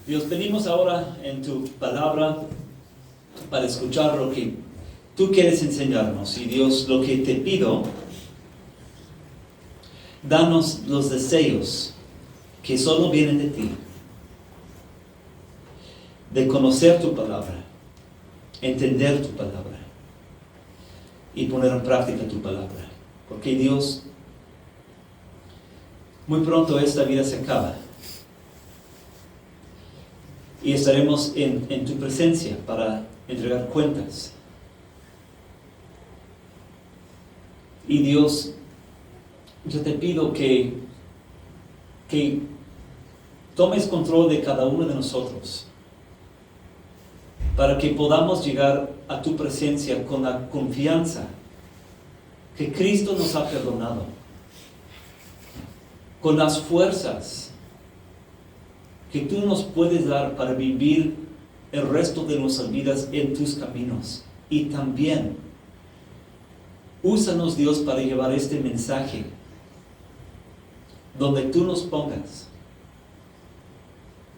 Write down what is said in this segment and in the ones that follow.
Dios, venimos ahora en tu palabra para escuchar lo que tú quieres enseñarnos. Y Dios, lo que te pido, danos los deseos que solo vienen de ti, de conocer tu palabra, entender tu palabra y poner en práctica tu palabra. Porque Dios, muy pronto esta vida se acaba y estaremos en tu presencia para entregar cuentas. Y Dios, yo te pido que tomes control de cada uno de nosotros, para que podamos llegar a tu presencia con la confianza que Cristo nos ha perdonado, con las fuerzas que tú nos puedes dar para vivir el resto de nuestras vidas en tus caminos. Y también, úsanos, Dios, para llevar este mensaje donde tú nos pongas,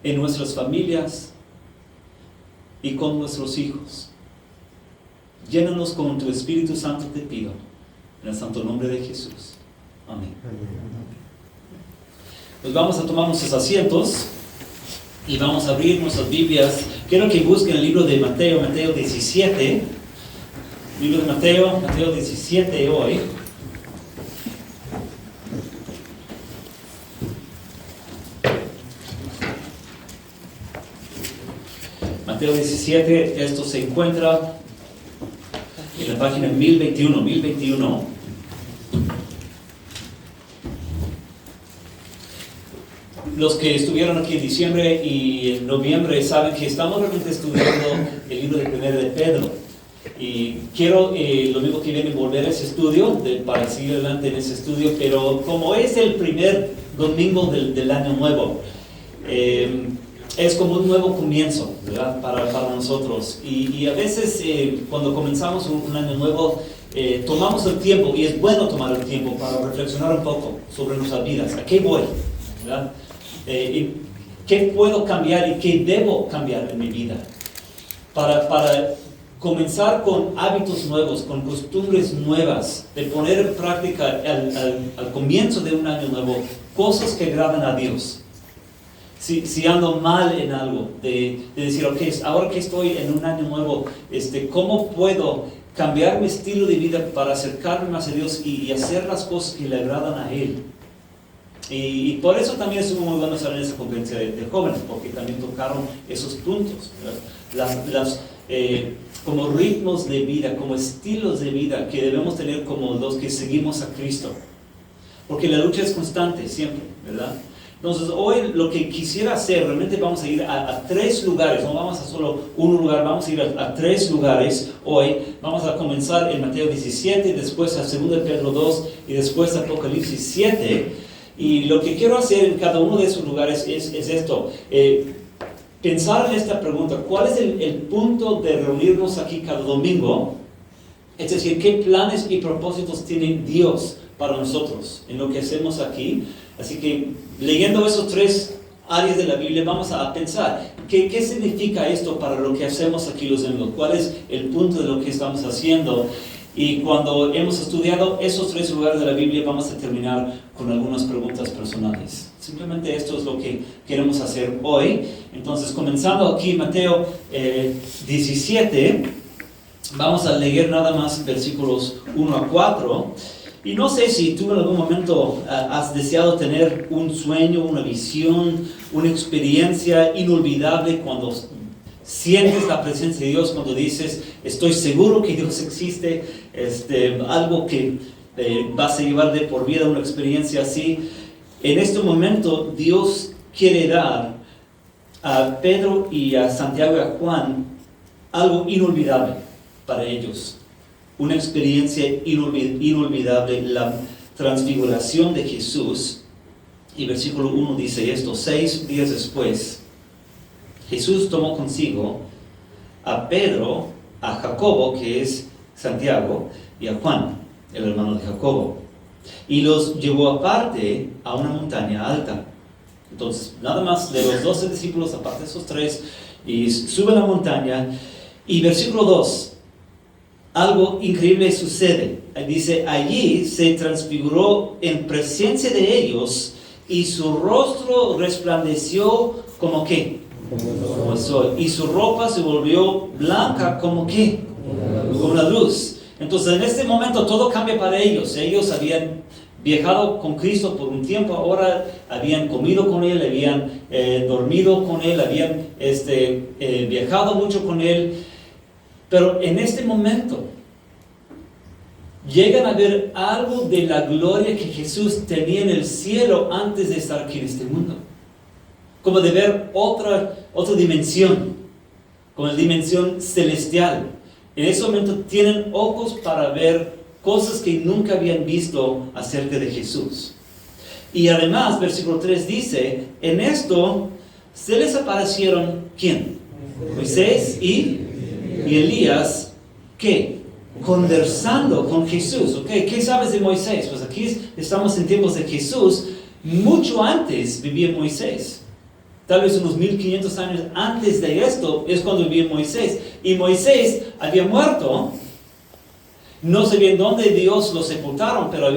en nuestras familias y con nuestros hijos. Llénanos con tu Espíritu Santo, te pido, en el santo nombre de Jesús. Amén. Pues vamos a tomar nuestros asientos y vamos a abrir nuestras Biblias. Quiero que busquen el libro de Mateo, Mateo 17. Libro de Mateo, Mateo 17 hoy. Mateo 17, esto se encuentra en la página 1021. Los que estuvieron aquí en diciembre y en noviembre saben que estamos realmente estudiando el libro de Primero de Pedro. Y quiero el domingo que viene volver a ese estudio, para seguir adelante en ese estudio, pero como es el primer domingo del año nuevo, es como un nuevo comienzo, ¿verdad? Para nosotros. Y a veces cuando comenzamos un año nuevo, tomamos el tiempo, y es bueno tomar el tiempo para reflexionar un poco sobre nuestras vidas. ¿A qué voy? ¿Verdad? ¿Qué puedo cambiar y qué debo cambiar en mi vida? Para comenzar con hábitos nuevos, con costumbres nuevas, de poner en práctica al comienzo de un año nuevo, cosas que agradan a Dios. Si ando mal en algo, de decir, ok, ahora que estoy en un año nuevo, ¿cómo puedo cambiar mi estilo de vida para acercarme más a Dios y hacer las cosas que le agradan a Él? Y por eso también estuvo muy bueno estar en esa conferencia de jóvenes, porque también tocaron esos puntos, como ritmos de vida, como estilos de vida que debemos tener como los que seguimos a Cristo. Porque la lucha es constante siempre, ¿verdad? Entonces hoy lo que quisiera hacer, realmente vamos a ir a 3 lugares, no vamos a solo un lugar, vamos a ir a 3 lugares hoy. Vamos a comenzar en Mateo 17, después a 2 Pedro 2 y después a Apocalipsis 7. Y lo que quiero hacer en cada uno de esos lugares es esto, pensar en esta pregunta: ¿cuál es el punto de reunirnos aquí cada domingo? Es decir, ¿qué planes y propósitos tiene Dios para nosotros en lo que hacemos aquí? Así que leyendo esos 3 áreas de la Biblia vamos a pensar, ¿qué significa esto para lo que hacemos aquí los domingos? ¿Cuál es el punto de lo que estamos haciendo? Y cuando hemos estudiado esos 3 lugares de la Biblia, vamos a terminar con algunas preguntas personales. Simplemente esto es lo que queremos hacer hoy. Entonces, comenzando aquí Mateo 17, Vamos a leer nada más versículos 1 a 4. Y no sé si tú en algún momento has deseado tener un sueño, una visión, una experiencia inolvidable cuando sientes la presencia de Dios, cuando dices, estoy seguro que Dios existe, algo que vas a llevar de por vida, una experiencia así. En este momento Dios quiere dar a Pedro y a Santiago y a Juan algo inolvidable para ellos. Una experiencia inolvidable, la transfiguración de Jesús. Y versículo 1 dice esto: 6 días después, Jesús tomó consigo a Pedro, a Jacobo, que es Santiago, y a Juan, el hermano de Jacobo, y los llevó aparte a una montaña alta. Entonces, nada más de los 12 discípulos, aparte de esos 3, y suben a la montaña. Y versículo 2, algo increíble sucede. Dice, allí se transfiguró en presencia de ellos, y su rostro resplandeció como ¿qué? Como el sol. Y su ropa se volvió blanca como ¿qué? Como la luz. Entonces, en este momento todo cambia para ellos. Ellos habían viajado con Cristo por un tiempo, ahora habían comido con Él, habían dormido con Él, habían viajado mucho con Él. Pero en este momento llegan a ver algo de la gloria que Jesús tenía en el cielo antes de estar aquí en este mundo. Como de ver otra dimensión, como la dimensión celestial. En ese momento tienen ojos para ver cosas que nunca habían visto acerca de Jesús. Y además, versículo 3 dice, en esto se les aparecieron, ¿quién? Moisés y Elías, ¿qué? Conversando con Jesús. ¿Okay? ¿Qué sabes de Moisés? Pues aquí estamos en tiempos de Jesús. Mucho antes vivía Moisés. Tal vez unos 1500 años antes de esto es cuando vivía Moisés. Y Moisés había muerto. No sé bien dónde Dios lo sepultaron, pero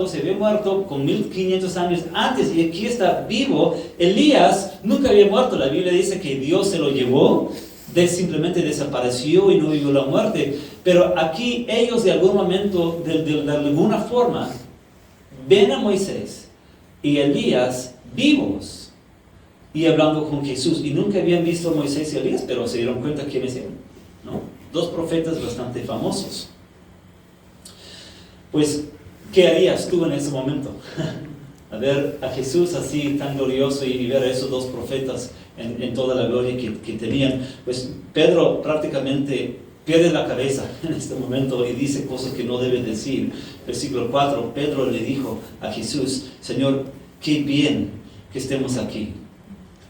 se había muerto con 1500 años antes. Y aquí está vivo. Elías nunca había muerto. La Biblia dice que Dios se lo llevó. Él simplemente desapareció y no vivió la muerte. Pero aquí ellos de algún momento, de alguna forma, ven a Moisés y Elías vivos y hablando con Jesús. Y nunca habían visto a Moisés y Elías, pero se dieron cuenta quiénes eran, ¿no? 2 profetas bastante famosos. Pues, ¿qué harías tú en ese momento? A ver a Jesús así tan glorioso y ver a esos 2 profetas en toda la gloria que tenían. Pues Pedro prácticamente pierde la cabeza en este momento y dice cosas que no debe decir. Versículo 4, Pedro le dijo a Jesús, Señor, qué bien que estemos aquí.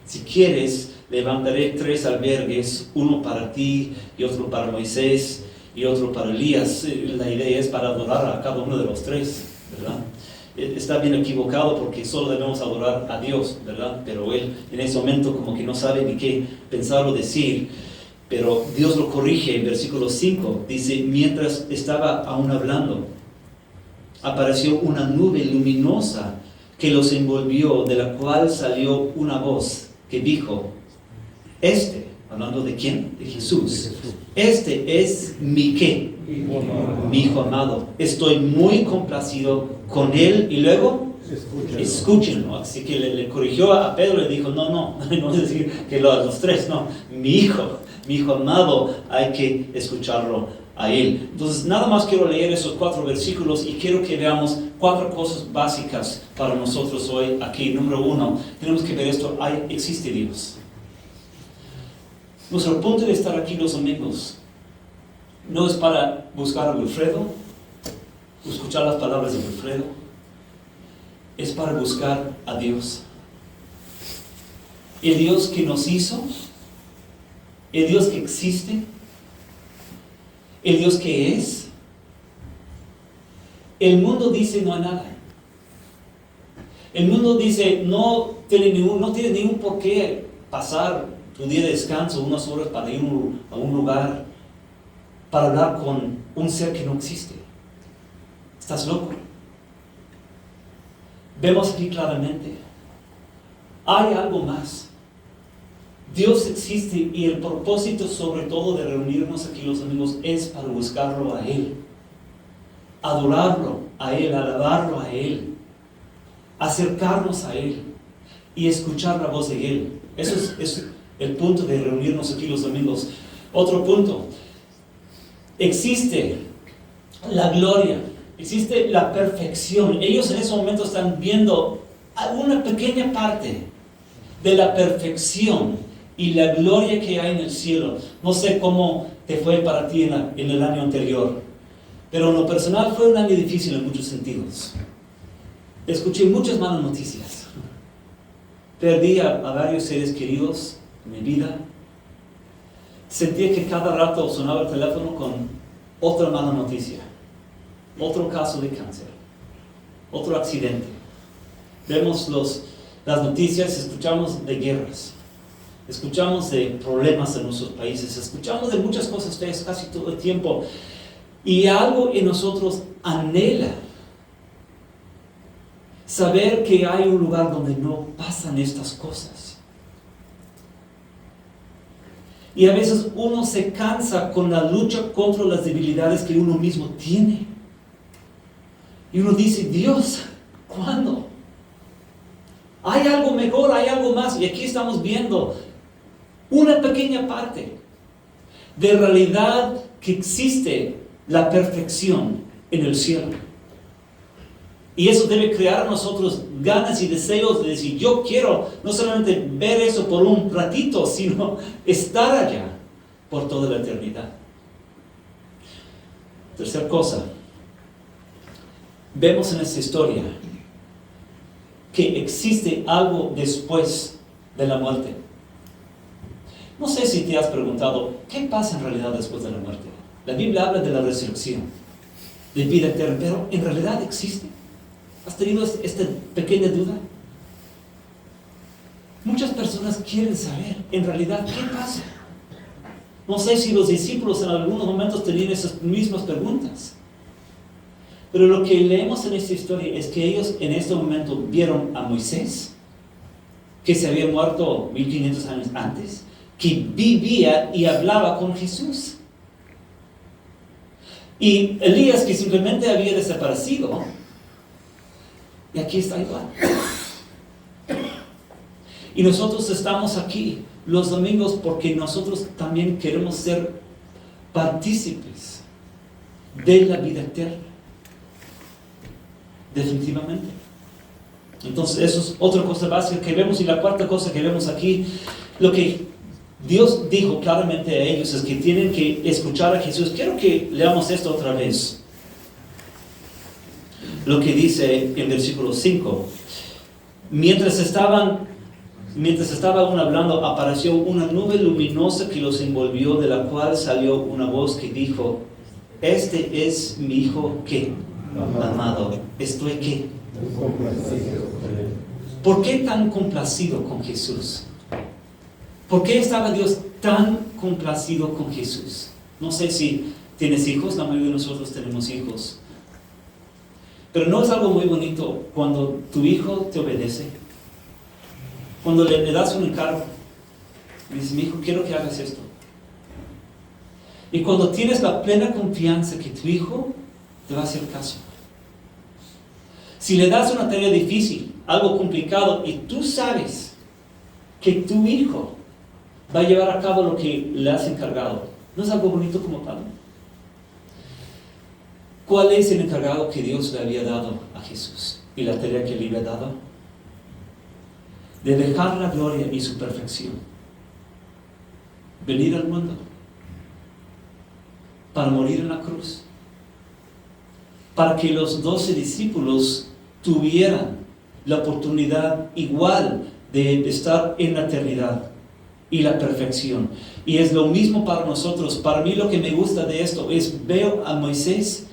Si quieres, levantaré 3 albergues, uno para ti y otro para Moisés y otro para Elías. La idea es para adorar a cada uno de los 3, ¿verdad? Está bien equivocado porque solo debemos adorar a Dios, ¿verdad? Pero él en ese momento como que no sabe ni qué pensar o decir. Pero Dios lo corrige en versículo 5. Dice, mientras estaba aún hablando, apareció una nube luminosa que los envolvió, de la cual salió una voz que dijo, hablando de quién? De Jesús. Este es mi ¿qué? Mi hijo amado. Estoy muy complacido con él. Y luego, escúchenlo. Así que le corrigió a Pedro y le dijo, no es decir que los 3, no. Mi hijo amado, hay que escucharlo a él. Entonces, nada más quiero leer esos 4 versículos y quiero que veamos 4 cosas básicas para nosotros hoy aquí. Número 1, tenemos que ver esto, existe Dios. Nuestro punto de estar aquí los domingos no es para buscar a Wilfredo, escuchar las palabras de Wilfredo, es para buscar a Dios. El Dios que nos hizo, el Dios que existe, el Dios que es. El mundo dice no hay nada. El mundo dice no tiene ningún por qué pasar tu día de descanso, unas horas para ir a un lugar, para hablar con un ser que no existe. Estás loco. Vemos aquí claramente, hay algo más. Dios existe y el propósito sobre todo de reunirnos aquí los domingos es para buscarlo a Él, adorarlo a Él, alabarlo a Él, acercarnos a Él y escuchar la voz de Él. Eso es el punto de reunirnos aquí los domingos. Otro punto, existe la gloria, existe la perfección. Ellos en ese momento están viendo una pequeña parte de la perfección y la gloria que hay en el cielo. No sé cómo te fue para ti en el año anterior, pero en lo personal fue un año difícil en muchos sentidos. Escuché muchas malas noticias. Perdí a varios seres queridos en mi vida. Sentía que cada rato sonaba el teléfono con otra mala noticia, otro caso de cáncer, otro accidente. Vemos las noticias, escuchamos de guerras, escuchamos de problemas en nuestros países, escuchamos de muchas cosas feas casi todo el tiempo. Y algo en nosotros anhela saber que hay un lugar donde no pasan estas cosas. Y a veces uno se cansa con la lucha contra las debilidades que uno mismo tiene. Y uno dice, Dios, ¿cuándo? Hay algo mejor, hay algo más. Y aquí estamos viendo una pequeña parte de realidad que existe la perfección en el cielo. Y eso debe crear en nosotros ganas y deseos de decir, yo quiero no solamente ver eso por un ratito, sino estar allá por toda la eternidad. Tercera cosa, vemos en esta historia que existe algo después de la muerte. No sé si te has preguntado, ¿qué pasa en realidad después de la muerte? La Biblia habla de la resurrección, de vida eterna, pero ¿en realidad existe? ¿Has tenido esta pequeña duda? Muchas personas quieren saber, en realidad, ¿qué pasa? No sé si los discípulos en algunos momentos tenían esas mismas preguntas. Pero lo que leemos en esta historia es que ellos en este momento vieron a Moisés, que se había muerto 1500 años antes, que vivía y hablaba con Jesús. Y Elías, que simplemente había desaparecido, y aquí está igual. Y nosotros estamos aquí los domingos porque nosotros también queremos ser partícipes de la vida eterna. Definitivamente. Entonces eso es otra cosa básica que vemos. Y la cuarta cosa que vemos aquí, lo que Dios dijo claramente a ellos es que tienen que escuchar a Jesús. Quiero que leamos esto otra vez. Lo que dice en versículo 5. Mientras estaba aún hablando, apareció una nube luminosa que los envolvió, de la cual salió una voz que dijo, este es mi Hijo, ¿qué? Amado. ¿Estoy qué? ¿Por qué tan complacido con Jesús? ¿Por qué estaba Dios tan complacido con Jesús? No sé si tienes hijos, la mayoría de nosotros tenemos hijos. Pero no es algo muy bonito cuando tu hijo te obedece. Cuando le das un encargo, dices, mi hijo, quiero que hagas esto. Y cuando tienes la plena confianza que tu hijo te va a hacer caso. Si le das una tarea difícil, algo complicado, y tú sabes que tu hijo va a llevar a cabo lo que le has encargado, ¿no es algo bonito como padre? ¿Cuál es el encargado que Dios le había dado a Jesús? Y la tarea que le había dado, de dejar la gloria y su perfección, venir al mundo para morir en la cruz, para que los 12 discípulos tuvieran la oportunidad igual de estar en la eternidad y la perfección. Y es lo mismo para nosotros. Para mí lo que me gusta de esto es veo a Moisés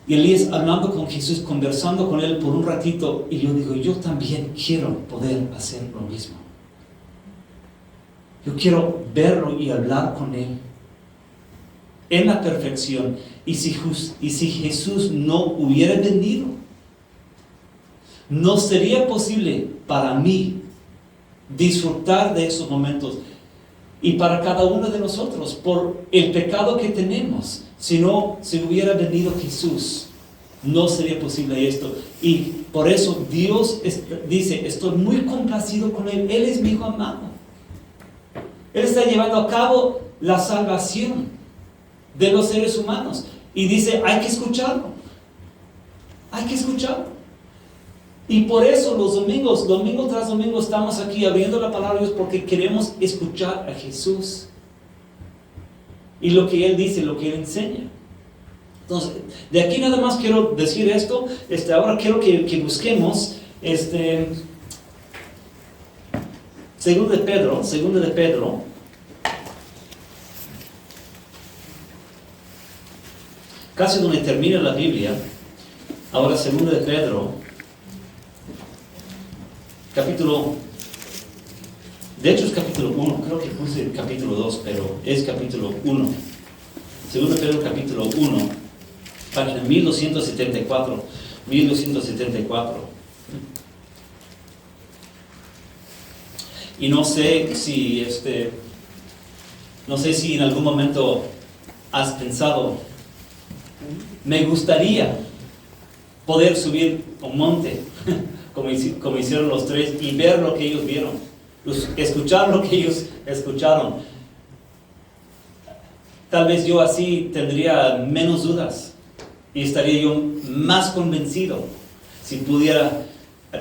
y Elías hablando con Jesús, conversando con él por un ratito, y yo digo, yo también quiero poder hacer lo mismo. Yo quiero verlo y hablar con él en la perfección. Y si Jesús no hubiera venido, no sería posible para mí disfrutar de esos momentos. y para cada uno de nosotros por el pecado que tenemos. Si no, si hubiera venido Jesús, no sería posible esto. Y por eso Dios dice, estoy muy complacido con Él. Él es mi Hijo amado. Él está llevando a cabo la salvación de los seres humanos. Y dice, hay que escucharlo. Hay que escucharlo. Y por eso los domingos, domingo tras domingo, estamos aquí abriendo la palabra de Dios, porque queremos escuchar a Jesús. Y lo que Él dice, lo que Él enseña. Entonces, de aquí nada más quiero decir esto. Ahora quiero que busquemos Segundo de Pedro, casi donde termina la Biblia. Ahora Segundo de Pedro, capítulo, de hecho es capítulo 1, creo que puse el capítulo 2, pero es capítulo 1. Segundo de Pedro, capítulo 1, página 1274. Y no sé si en algún momento has pensado, me gustaría poder subir a un monte, como hicieron los tres, y ver lo que ellos vieron, escuchar lo que ellos escucharon. Tal vez yo así tendría menos dudas y estaría yo más convencido si pudiera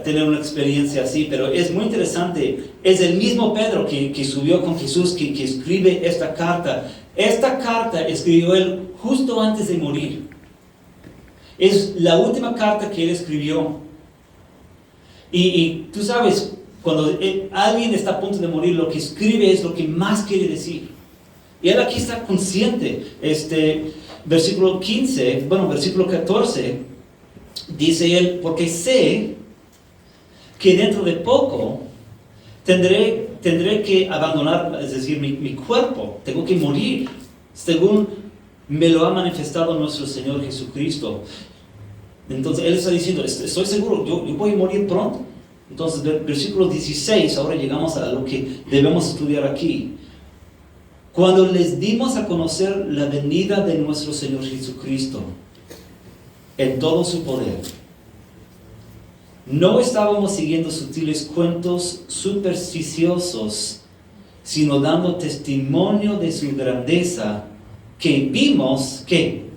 tener una experiencia así. Pero es muy interesante. Es el mismo Pedro que subió con Jesús que escribe esta carta. Esta carta escribió él justo antes de morir. Es la última carta que él escribió. Y tú sabes, cuando alguien está a punto de morir, lo que escribe es lo que más quiere decir. Y él aquí está consciente. Versículo 14, dice él, porque sé que dentro de poco tendré que abandonar, es decir, mi cuerpo, tengo que morir, según me lo ha manifestado nuestro Señor Jesucristo. Entonces él está diciendo, estoy seguro, yo voy a morir pronto. Entonces, versículo 16, ahora llegamos a lo que debemos estudiar aquí. Cuando les dimos a conocer la venida de nuestro Señor Jesucristo en todo su poder, no estábamos siguiendo sutiles cuentos supersticiosos, sino dando testimonio de su grandeza que vimos, ¿qué?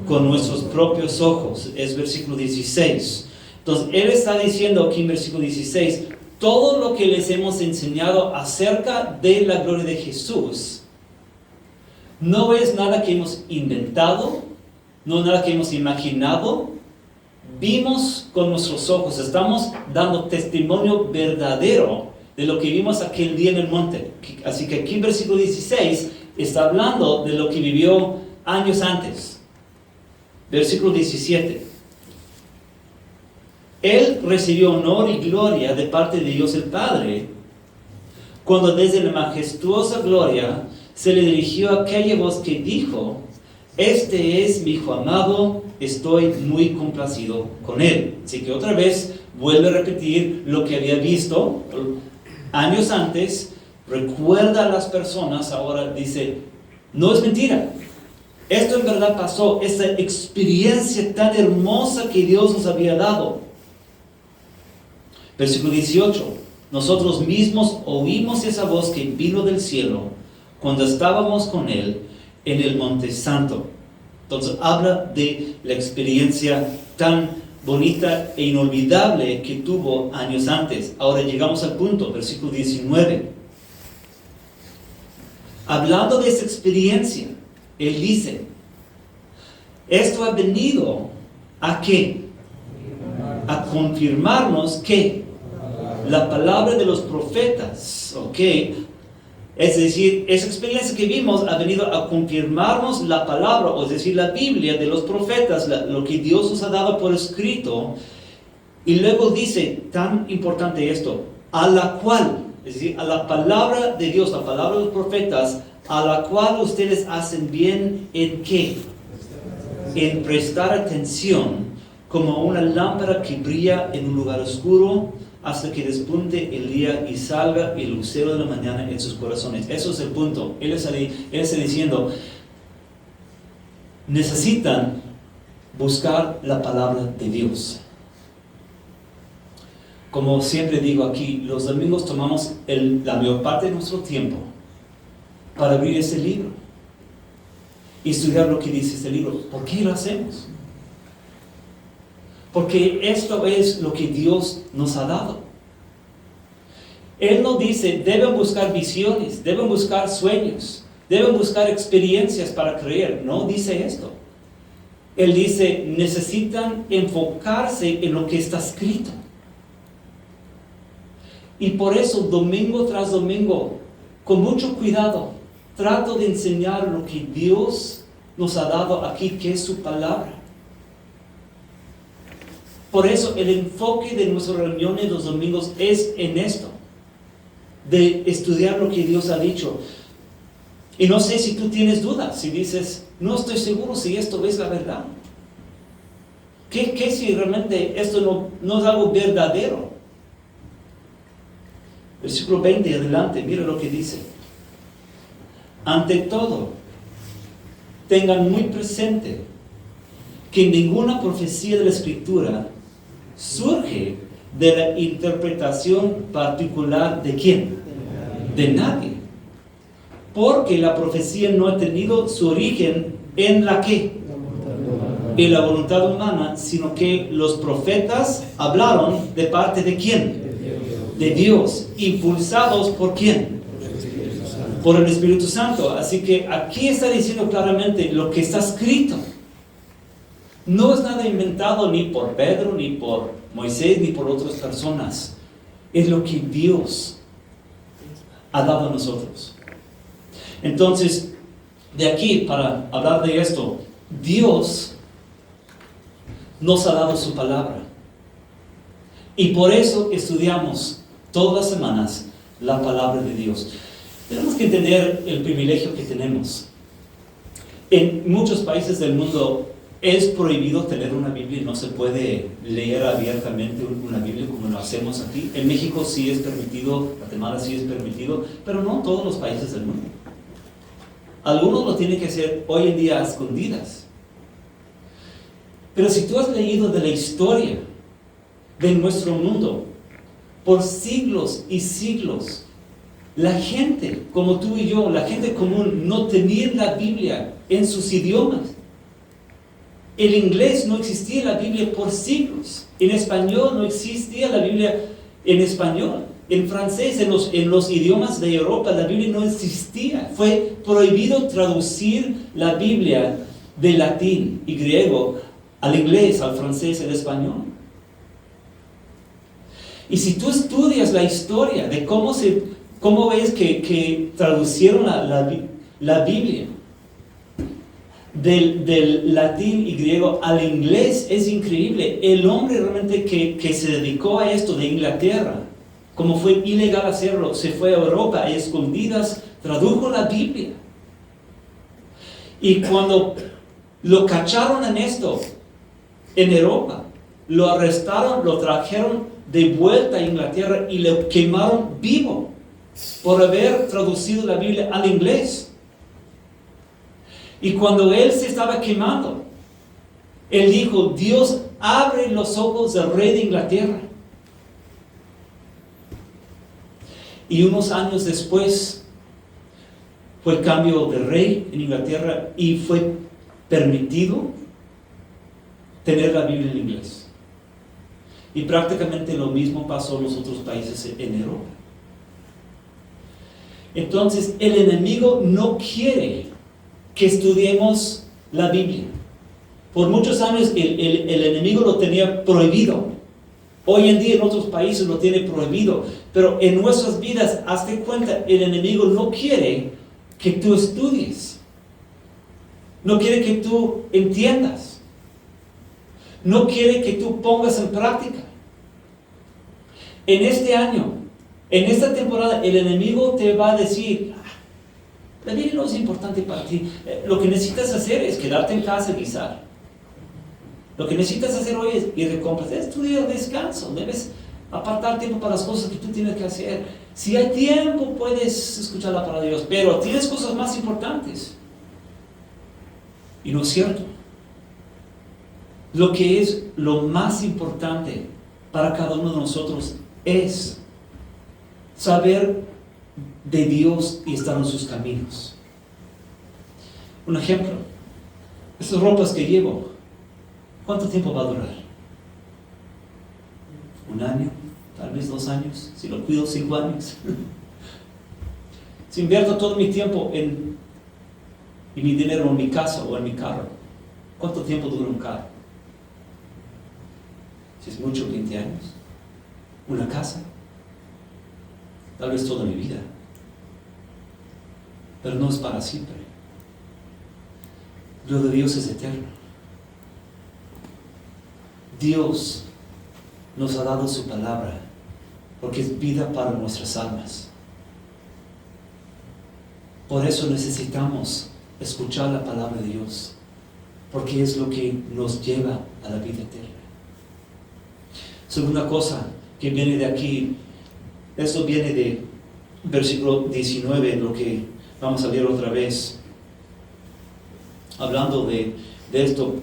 Con nuestros propios ojos. Es versículo 16. Entonces, él está diciendo aquí en versículo 16, todo lo que les hemos enseñado acerca de la gloria de Jesús no es nada que hemos inventado, no es nada que hemos imaginado. Vimos con nuestros ojos, estamos dando testimonio verdadero de lo que vimos aquel día en el monte. Así que aquí en versículo 16 está hablando de lo que vivió años antes. Versículo 17. Él recibió honor y gloria de parte de Dios el Padre, cuando desde la majestuosa gloria se le dirigió a aquella voz que dijo, este es mi Hijo amado, estoy muy complacido con él. Así que otra vez vuelve a repetir lo que había visto años antes, recuerda a las personas, ahora dice, no es mentira. Esto en verdad pasó, esa experiencia tan hermosa que Dios nos había dado. Versículo 18. Nosotros mismos oímos esa voz que vino del cielo cuando estábamos con Él en el Monte Santo. Entonces habla de la experiencia tan bonita e inolvidable que tuvo años antes. Ahora llegamos al punto, versículo 19. Hablando de esa experiencia, Él dice, esto ha venido ¿a qué? A confirmarnos que la palabra de los profetas, ¿ok? Es decir, esa experiencia que vimos ha venido a confirmarnos la palabra, o es decir, la Biblia de los profetas, lo que Dios nos ha dado por escrito. Y luego dice, tan importante esto, a la cual, es decir, a la palabra de Dios, la palabra de los profetas, a la cual ustedes hacen bien en ¿qué? En prestar atención, como una lámpara que brilla en un lugar oscuro, hasta que despunte el día y salga el lucero de la mañana en sus corazones. Eso es el punto. Él está diciendo, necesitan buscar la palabra de Dios. Como siempre digo aquí, los domingos tomamos la mayor parte de nuestro tiempo para abrir ese libro y estudiar lo que dice este libro. ¿Por qué lo hacemos? Porque esto es lo que Dios nos ha dado. Él nos dice, deben buscar visiones, deben buscar sueños, deben buscar experiencias para creer. No dice esto. Él dice, necesitan enfocarse en lo que está escrito. Y por eso, domingo tras domingo, con mucho cuidado, trato de enseñar lo que Dios nos ha dado aquí, que es su palabra. Por eso el enfoque de nuestras reuniones los domingos es en esto, de estudiar lo que Dios ha dicho. Y no sé si tú tienes dudas, si dices, no estoy seguro si esto es la verdad. ¿Qué si realmente esto no es algo verdadero? Versículo 20, adelante, mira lo que dice. Ante todo, tengan muy presente que ninguna profecía de la Escritura surge de la interpretación particular ¿de quién? De nadie. Porque la profecía no ha tenido su origen en la ¿qué? En la voluntad humana, sino que los profetas hablaron de parte de ¿quién? De Dios, impulsados ¿por quién? Por el Espíritu Santo. Así que aquí está diciendo claramente lo que está escrito. No es nada inventado ni por Pedro, ni por Moisés, ni por otras personas. Es lo que Dios ha dado a nosotros. Entonces, de aquí, para hablar de esto, Dios nos ha dado su palabra. Y por eso estudiamos todas las semanas la palabra de Dios. Tenemos que entender el privilegio que tenemos. En muchos países del mundo es prohibido tener una Biblia, no se puede leer abiertamente una Biblia como lo hacemos aquí. En México sí es permitido, Guatemala sí es permitido, pero no en todos los países del mundo. Algunos lo tienen que hacer hoy en día a escondidas. Pero si tú has leído de la historia de nuestro mundo, por siglos y siglos, la gente como tú y yo, la gente común, no tenía la Biblia en sus idiomas. El inglés no existía en la Biblia por siglos. En español no existía la Biblia en español. En francés, en los idiomas de Europa, la Biblia no existía. Fue prohibido traducir la Biblia de latín y griego al inglés, al francés, al español. Y si tú estudias la historia de cómo ves que traducieron la Biblia del latín y griego al inglés, es increíble. El hombre realmente que se dedicó a esto de Inglaterra, como fue ilegal hacerlo, se fue a Europa a escondidas, tradujo la Biblia. Y cuando lo cacharon en esto, en Europa, lo arrestaron, lo trajeron de vuelta a Inglaterra y lo quemaron vivo por haber traducido la Biblia al inglés. Y cuando él se estaba quemando, él dijo, Dios abre los ojos del rey de Inglaterra. Y unos años después fue el cambio de rey en Inglaterra y fue permitido tener la Biblia en inglés. Y prácticamente lo mismo pasó en los otros países en Europa. Entonces, el enemigo no quiere que estudiemos la Biblia. Por muchos años el enemigo lo tenía prohibido. Hoy en día en otros países lo tiene prohibido. Pero en nuestras vidas, hazte cuenta, el enemigo no quiere que tú estudies. No quiere que tú entiendas. No quiere que tú pongas en práctica. En este año, en esta temporada, el enemigo te va a decir, la Biblia no es importante para ti. Lo que necesitas hacer es quedarte en casa y guisar. Lo que necesitas hacer hoy es ir de compras, es tu día de descanso. Debes Apartar tiempo para las cosas que tú tienes que hacer. Si hay tiempo, puedes escuchar la palabra de Dios, pero tienes cosas más importantes. Y no es cierto. Lo que es lo más importante para cada uno de nosotros es saber de Dios y estar en sus caminos. Un ejemplo, estas ropas que llevo, ¿cuánto tiempo va a durar? ¿1 año? Tal vez 2 años, si lo cuido 5 años. Si invierto todo mi tiempo y mi dinero en mi casa o en mi carro, ¿cuánto tiempo dura un carro? Si es mucho, 20 años. Una casa, tal vez toda mi vida, pero no es para siempre. Lo de Dios es eterno. Dios nos ha dado su palabra porque es vida para nuestras almas. Por eso necesitamos escuchar la palabra de Dios, porque es lo que nos lleva a la vida eterna. Segunda cosa que viene de aquí, esto viene de versículo 19, lo que vamos a leer otra vez. Hablando de esto,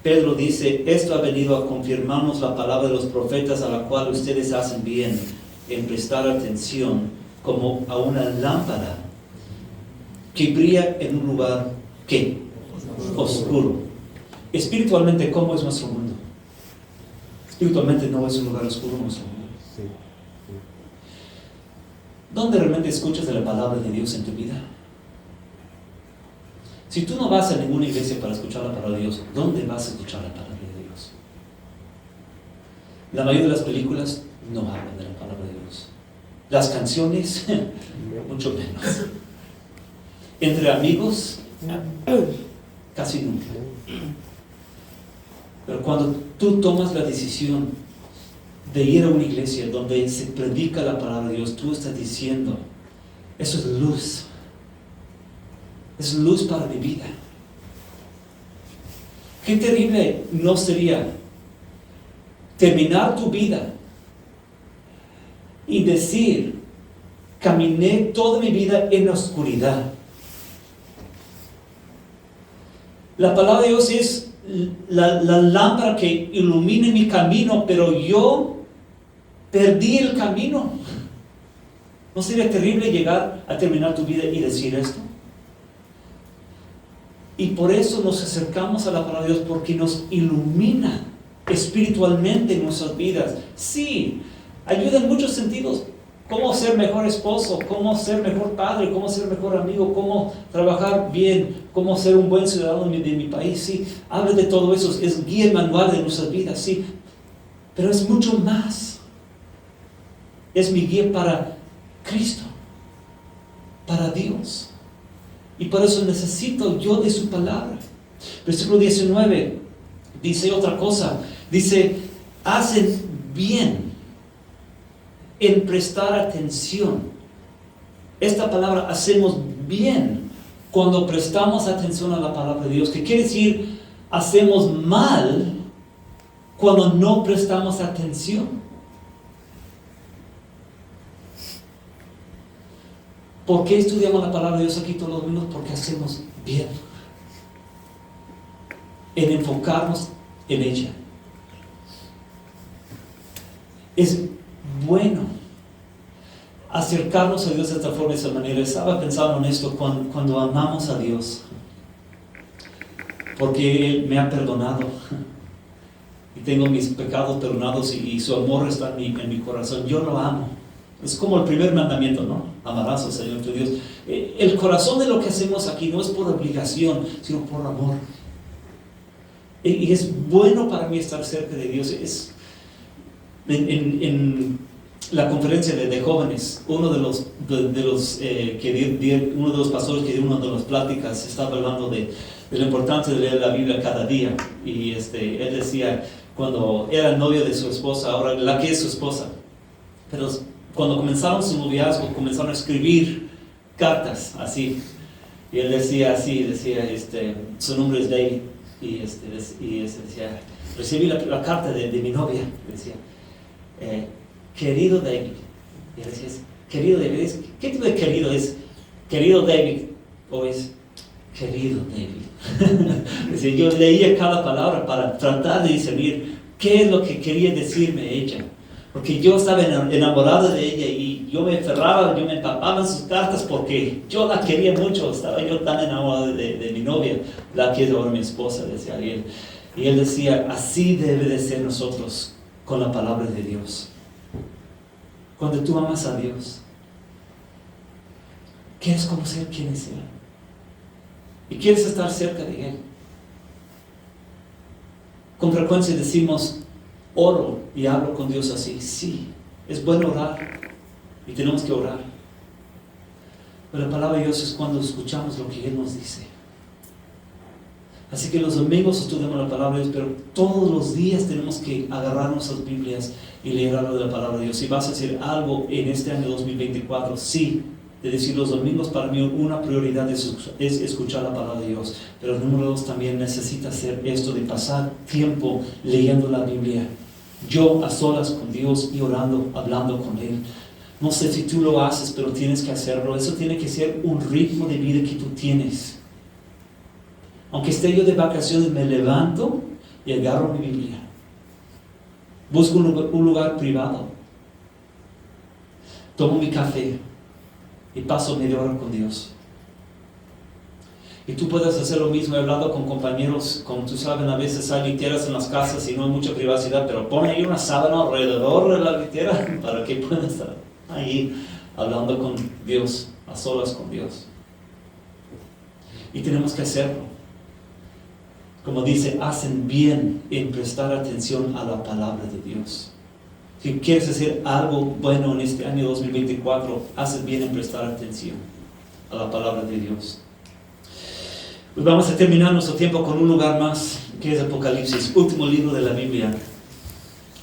Pedro dice: esto ha venido a confirmarnos la palabra de los profetas, a la cual ustedes hacen bien en prestar atención, como a una lámpara que brilla en un lugar, ¿qué? Oscuro. Espiritualmente, ¿cómo es nuestro mundo? Espiritualmente no es un lugar oscuro nuestro mundo. ¿Dónde realmente escuchas de la palabra de Dios en tu vida? Si tú no vas a ninguna iglesia para escuchar la palabra de Dios, ¿dónde vas a escuchar la palabra de Dios? La mayoría de las películas no hablan de la palabra de Dios. Las canciones, mucho menos. Entre amigos, casi nunca. Pero cuando tú tomas la decisión de ir a una iglesia donde se predica la palabra de Dios, tú estás diciendo: eso es luz. Es luz para mi vida. Qué terrible no sería terminar tu vida y decir: caminé toda mi vida en la oscuridad. La palabra de Dios es la lámpara que ilumina mi camino, pero yo perdí el camino. ¿No sería terrible llegar a terminar tu vida y decir esto? Y por eso nos acercamos a la palabra de Dios, porque nos ilumina espiritualmente en nuestras vidas. Sí, ayuda en muchos sentidos. Cómo ser mejor esposo, cómo ser mejor padre, cómo ser mejor amigo, cómo trabajar bien, cómo ser un buen ciudadano de mi país. Sí, habla de todo eso, es guía manual de nuestras vidas, sí. Pero es mucho más. Es mi guía para Cristo, para Dios. Y por eso necesito yo de su palabra. Versículo 19 dice otra cosa. Dice: hacen bien en prestar atención. Esta palabra, hacemos bien, cuando prestamos atención a la palabra de Dios. ¿Qué quiere decir? Hacemos mal cuando no prestamos atención. ¿Por qué estudiamos la palabra de Dios aquí todos los domingos? Porque hacemos bien en enfocarnos en ella. Es bueno acercarnos a Dios de esta forma, de esa manera. Estaba pensando en esto cuando amamos a Dios, porque Él me ha perdonado y tengo mis pecados perdonados, y su amor está en mi corazón. Yo lo amo. Es como el primer mandamiento, ¿no? Amarás al Señor tu Dios. El corazón de lo que hacemos aquí no es por obligación, sino por amor. Y es bueno para mí estar cerca de Dios. En la conferencia de jóvenes, uno de los pastores que dio una de las pláticas estaba hablando de la importancia de leer la Biblia cada día. Y él decía, cuando era novio de su esposa, ahora la que es su esposa, pero cuando comenzaron su noviazgo, comenzaron a escribir cartas así. Y él decía así, su nombre es David. Y decía: recibí la carta de mi novia, decía. querido David. Y él decía, querido David, ¿qué tipo de querido es? Querido David, o es querido David. Decía, yo leía cada palabra para tratar de discernir qué es lo que quería decirme ella. Porque yo estaba enamorado de ella y yo me aferraba, yo me empapaba en sus cartas porque yo la quería mucho. Estaba yo tan enamorado de mi novia, la que es ahora mi esposa, decía él. Y él decía, así debe de ser nosotros con la palabra de Dios. Cuando tú amas a Dios, quieres conocer quién es Él. Y quieres estar cerca de Él. Con frecuencia decimos, oro y hablo con Dios así. Sí, es bueno orar y tenemos que orar. Pero la palabra de Dios es cuando escuchamos lo que Él nos dice. Así que los domingos estudiamos la palabra de Dios, pero todos los días tenemos que agarrar nuestras Biblias y leer algo de la palabra de Dios. Si vas a hacer algo en este año 2024, sí, de decir los domingos para mí una prioridad es escuchar la palabra de Dios. Pero número 2, también necesita hacer esto de pasar tiempo leyendo la Biblia. Yo a solas con Dios y orando, hablando con Él. No sé si tú lo haces, pero tienes que hacerlo. Eso tiene que ser un ritmo de vida que tú tienes. Aunque esté yo de vacaciones, me levanto y agarro mi Biblia. Busco un lugar privado. Tomo mi café y paso media hora con Dios. Y tú puedes hacer lo mismo. He hablado con compañeros, como tú sabes, a veces hay literas en las casas y no hay mucha privacidad, pero pon ahí una sábana alrededor de la litera para que puedas estar ahí hablando con Dios, a solas con Dios. Y tenemos que hacerlo. Como dice, hacen bien en prestar atención a la palabra de Dios. Si quieres hacer algo bueno en este año 2024, haces bien en prestar atención a la palabra de Dios. Pues vamos a terminar nuestro tiempo con un lugar más, que es Apocalipsis, último libro de la Biblia.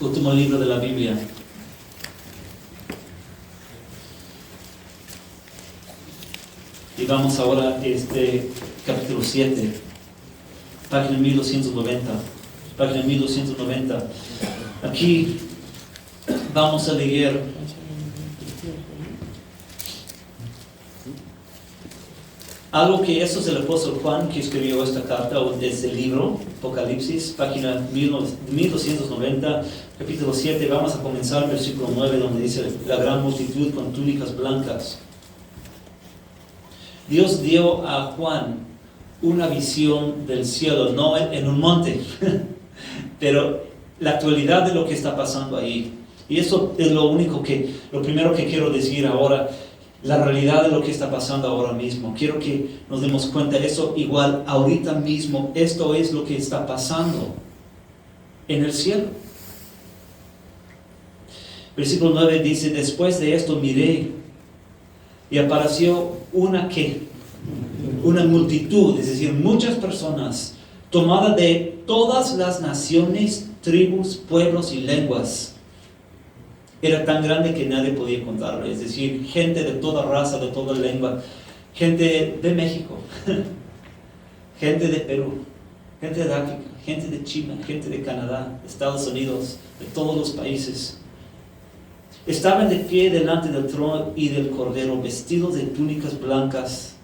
Último libro de la Biblia. Y vamos ahora a capítulo 7, página 1290. Página 1290. Aquí vamos a leer algo que eso es el apóstol Juan que escribió esta carta, o este libro, Apocalipsis, página 1290, capítulo 7. Vamos a comenzar el versículo 9, donde dice, la gran multitud con túnicas blancas. Dios dio a Juan una visión del cielo, no en un monte, pero la actualidad de lo que está pasando ahí. Y eso es lo primero que quiero decir ahora, la realidad de lo que está pasando ahora mismo. Quiero que nos demos cuenta de eso igual ahorita mismo. Esto es lo que está pasando en el cielo. Versículo 9 dice, después de esto miré y apareció una multitud, es decir, muchas personas, tomada de todas las naciones, tribus, pueblos y lenguas. Era tan grande que nadie podía contarlo, es decir, gente de toda raza, de toda lengua, gente de México, gente de Perú, gente de África, gente de China, gente de Canadá, de Estados Unidos, de todos los países. Estaban de pie delante del trono y del Cordero, vestidos de túnicas blancas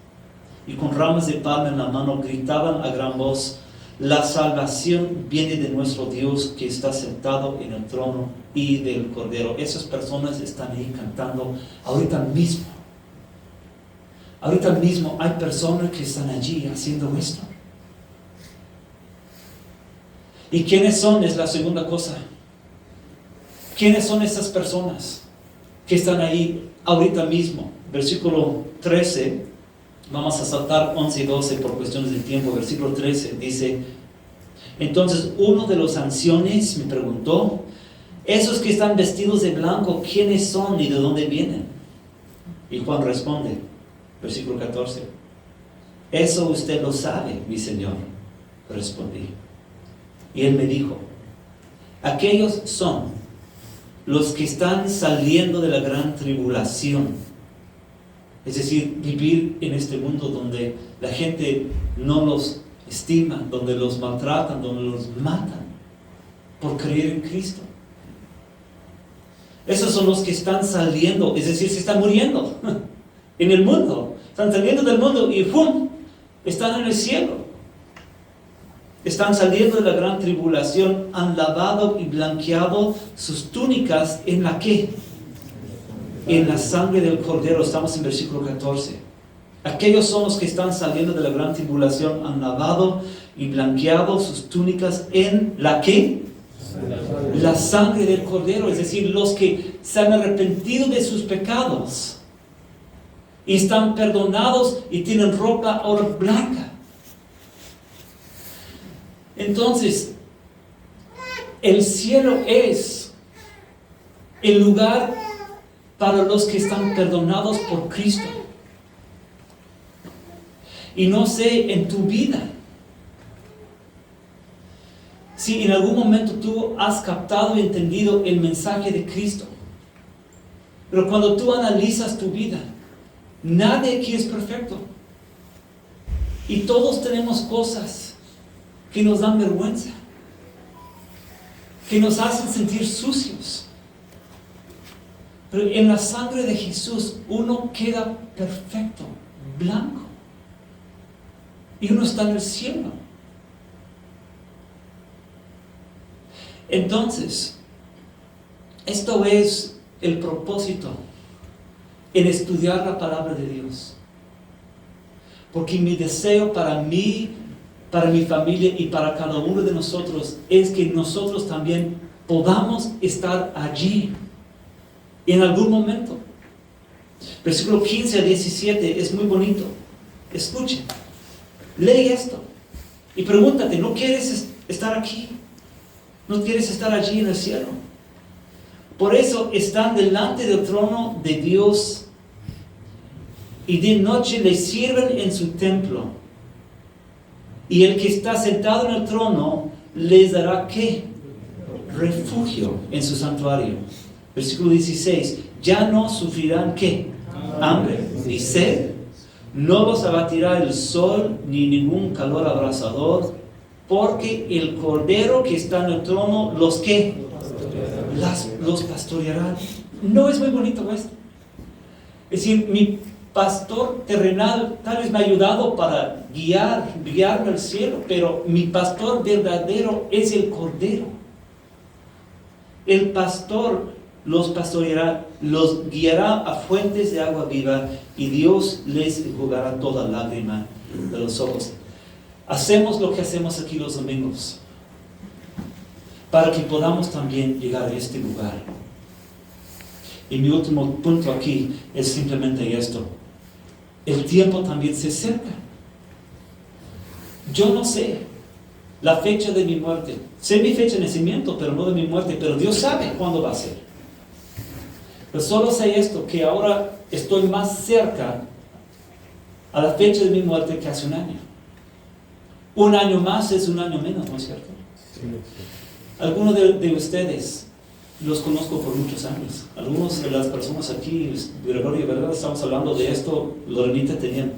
y con ramas de palma en la mano, gritaban a gran voz, la salvación viene de nuestro Dios que está sentado en el trono y del Cordero. Esas personas están ahí cantando ahorita mismo. Ahorita mismo hay personas que están allí haciendo esto. ¿Y quiénes son? Es la segunda cosa. ¿Quiénes son esas personas que están ahí ahorita mismo? Versículo 13, vamos a saltar 11 y 12 por cuestiones de tiempo. Versículo 13 dice, entonces uno de los ancianos me preguntó, esos que están vestidos de blanco, ¿quiénes son y de dónde vienen? Y Juan responde, versículo 14, eso usted lo sabe, mi Señor, respondí. Y él me dijo, aquellos son los que están saliendo de la gran tribulación. Es decir, vivir en este mundo donde la gente no los estima, donde los maltratan, donde los matan por creer en Cristo. Esos son los que están saliendo, es decir, se están muriendo en el mundo. Están saliendo del mundo y ¡pum! Están en el cielo. Están saliendo de la gran tribulación, han lavado y blanqueado sus túnicas en la ¿qué? En la sangre del Cordero. Estamos en versículo 14. Aquellos son los que están saliendo de la gran tribulación, han lavado y blanqueado sus túnicas en la ¿qué? La sangre del Cordero, es decir, los que se han arrepentido de sus pecados y están perdonados y tienen ropa ahora blanca. Entonces, el cielo es el lugar para los que están perdonados por Cristo. Y no sé en tu vida si en algún momento tú has captado y entendido el mensaje de Cristo. Pero cuando tú analizas tu vida, nadie aquí es perfecto. Y todos tenemos cosas que nos dan vergüenza, que nos hacen sentir sucios. Pero en la sangre de Jesús uno queda perfecto, blanco. Y uno está en el cielo. Entonces, esto es el propósito en estudiar la palabra de Dios. Porque mi deseo para mí, para mi familia y para cada uno de nosotros es que nosotros también podamos estar allí en algún momento. Versículo 15 a 17 es muy bonito. Escuchen, lee esto y pregúntate, ¿no quieres estar aquí? ¿No quieres estar allí en el cielo? Por eso están delante del trono de Dios y de noche le sirven en su templo. Y el que está sentado en el trono les dará ¿qué? Refugio en su santuario. Versículo 16. Ya no sufrirán ¿qué? Hambre ni sed. No los abatirá el sol ni ningún calor abrasador, porque el Cordero que está en el trono, ¿los qué? Los pastoreará. ¿No es muy bonito esto? Es decir, mi pastor terrenal tal vez me ha ayudado para guiarme al cielo, pero mi pastor verdadero es el Cordero. El pastor los pastoreará, los guiará a fuentes de agua viva, y Dios les enjugará toda lágrima de los ojos. Hacemos lo que hacemos aquí los domingos para que podamos también llegar a este lugar. Y mi último punto aquí es simplemente esto: el tiempo también se acerca. Yo no sé la fecha de mi muerte. Sé mi fecha de nacimiento, pero no de mi muerte. Pero Dios sabe cuándo va a ser. Pero solo sé esto, que ahora estoy más cerca a la fecha de mi muerte que hace un año. Un año más es un año menos, ¿no es cierto? Sí. Algunos de ustedes los conozco por muchos años. Algunos de las personas aquí, Gregorio, ¿verdad? Estamos hablando de esto. Lorenita tenían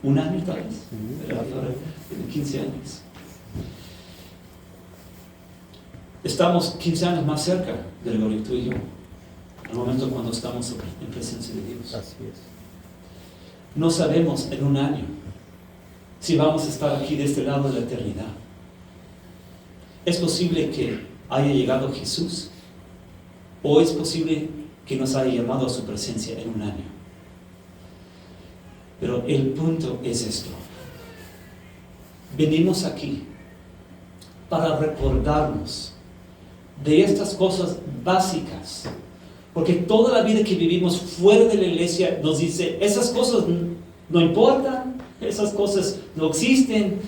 un año tal vez. Tienen 15 años. Estamos 15 años más cerca, Gregorio, tú y yo, al momento cuando estamos en presencia de Dios. Así es. No sabemos en un año si vamos a estar aquí de este lado de la eternidad. Es posible que haya llegado Jesús, o es posible que nos haya llamado a su presencia en un año. Pero el punto es esto: venimos aquí para recordarnos de estas cosas básicas, porque toda la vida que vivimos fuera de la iglesia nos dice, esas cosas no importan, esas cosas no existen.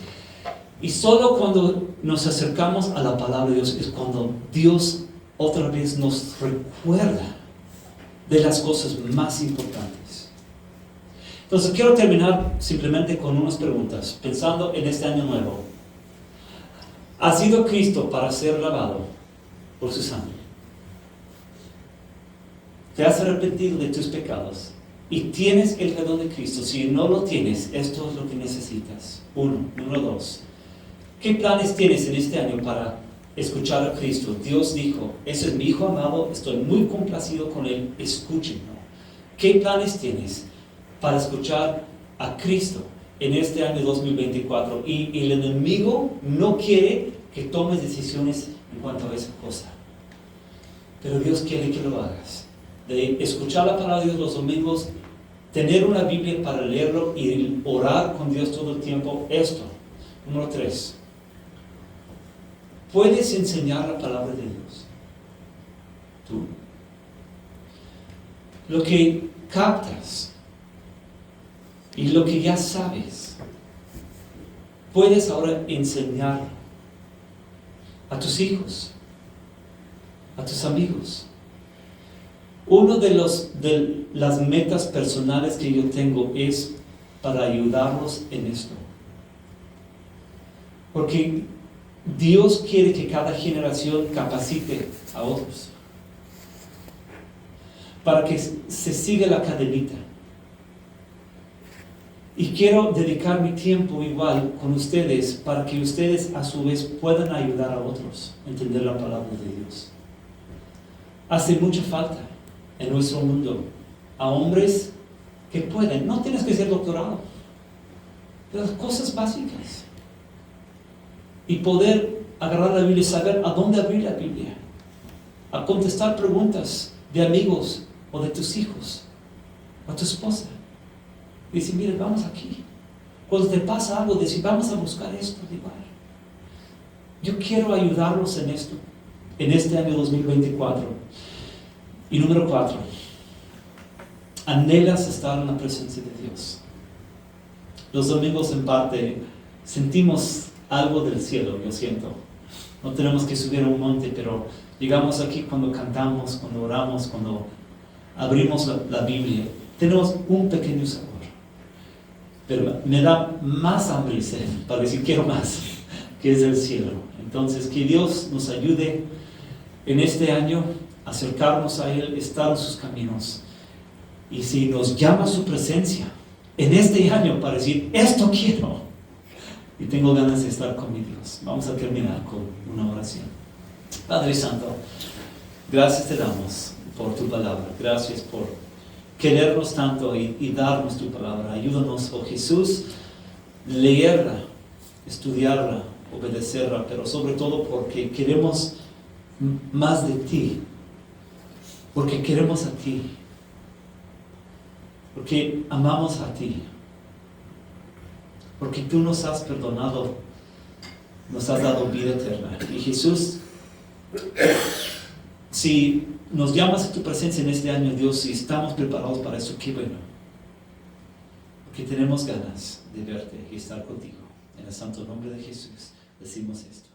Y solo cuando nos acercamos a la palabra de Dios es cuando Dios otra vez nos recuerda de las cosas más importantes. Entonces quiero terminar simplemente con unas preguntas, pensando en este año nuevo. ¿Has ido Cristo para ser lavado por su sangre? ¿Te has arrepentido de tus pecados? Y tienes el perdón de Cristo. Si no lo tienes, esto es lo que necesitas. Número 2. ¿Qué planes tienes en este año para escuchar a Cristo. Dios dijo, ese es mi Hijo amado, estoy muy complacido con él, escúchenlo. ¿Qué planes tienes para escuchar a Cristo en este año 2024? Y el enemigo no quiere que tomes decisiones en cuanto a esa cosa. Pero Dios quiere que lo hagas. De escuchar la palabra de Dios los domingos, tener una Biblia para leerlo y orar con Dios todo el tiempo. Esto. Número 3. Puedes enseñar la palabra de Dios. Tú. Lo que captas y lo que ya sabes, puedes ahora enseñarlo a tus hijos, a tus amigos. Uno de las metas personales que yo tengo es para ayudarlos en esto. Porque Dios quiere que cada generación capacite a otros. Para que se siga la cadenita. Y quiero dedicar mi tiempo igual con ustedes para que ustedes a su vez puedan ayudar a otros a entender la palabra de Dios. Hace mucha falta en nuestro mundo a hombres que pueden, no tienes que ser doctorado, pero cosas básicas. Y poder agarrar la Biblia y saber a dónde abrir la Biblia, a contestar preguntas de amigos o de tus hijos, o tu esposa. Y decir, mire, vamos aquí. Cuando te pasa algo, decir, vamos a buscar esto. Yo quiero ayudarlos en esto, en este año 2024. Y número 4, anhelas estar en la presencia de Dios. Los domingos en parte sentimos algo del cielo, yo siento. No tenemos que subir a un monte, pero llegamos aquí cuando cantamos, cuando oramos, cuando abrimos la Biblia, tenemos un pequeño sabor. Pero me da más hambre y sed para decir quiero más, que es el cielo. Entonces que Dios nos ayude en este año a acercarnos a Él, estar en sus caminos. Y si nos llama su presencia en este año para decir esto quiero y tengo ganas de estar con mi Dios, vamos a terminar con una oración. Padre Santo, gracias te damos por tu palabra, gracias por querernos tanto y darnos tu palabra. Ayúdanos, oh Jesús, leerla, estudiarla, obedecerla, pero sobre todo porque queremos más de ti, porque queremos a ti, porque amamos a ti, porque tú nos has perdonado, nos has dado vida eterna. Y Jesús, si nos llamas a tu presencia en este año, Dios, si estamos preparados para eso, qué bueno. Porque tenemos ganas de verte y estar contigo. En el santo nombre de Jesús decimos esto.